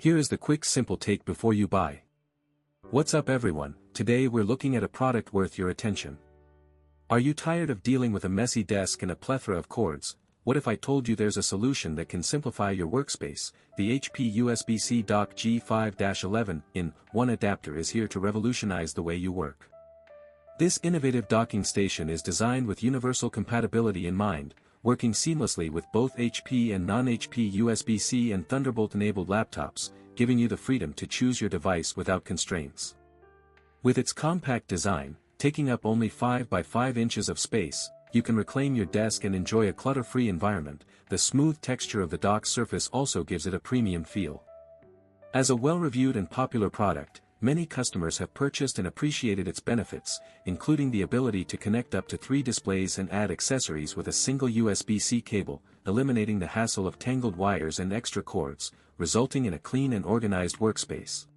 Here is the quick simple take before you buy. What's up everyone, today we're looking at a product worth your attention. Are you tired of dealing with a messy desk and a plethora of cords? What if I told you there's a solution that can simplify your workspace? The HP USB-C dock G5-11-in-1 adapter is here to revolutionize the way you work. This innovative docking station is designed with universal compatibility in mind, working seamlessly with both HP and non-HP USB-C and Thunderbolt-enabled laptops, giving you the freedom to choose your device without constraints. With its compact design, taking up only 5 by 5 inches of space, you can reclaim your desk and enjoy a clutter-free environment. The smooth texture of the dock surface also gives it a premium feel. As a well-reviewed and popular product, many customers have purchased and appreciated its benefits, including the ability to connect up to 3 displays and add accessories with a single USB-C cable, eliminating the hassle of tangled wires and extra cords, resulting in a clean and organized workspace.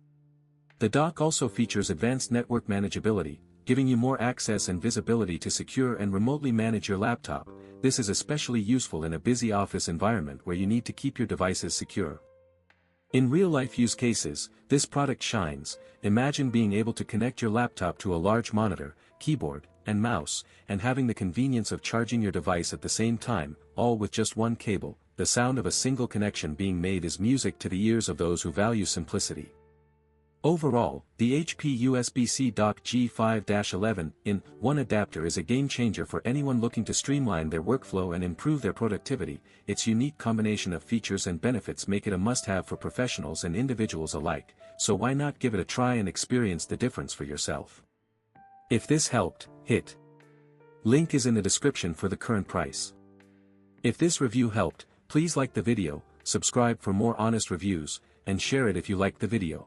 The dock also features advanced network manageability, giving you more access and visibility to secure and remotely manage your laptop. This is especially useful in a busy office environment where you need to keep your devices secure. In real-life use cases, this product shines. Imagine being able to connect your laptop to a large monitor, keyboard, and mouse, and having the convenience of charging your device at the same time, all with just one cable. The sound of a single connection being made is music to the ears of those who value simplicity. Overall, the HP USB-C dock G5-11-in-1 adapter is a game-changer for anyone looking to streamline their workflow and improve their productivity. Its unique combination of features and benefits make it a must-have for professionals and individuals alike, so why not give it a try and experience the difference for yourself? If this helped, hit link is in the description for the current price. If this review helped, please like the video, subscribe for more honest reviews, and share it if you liked the video.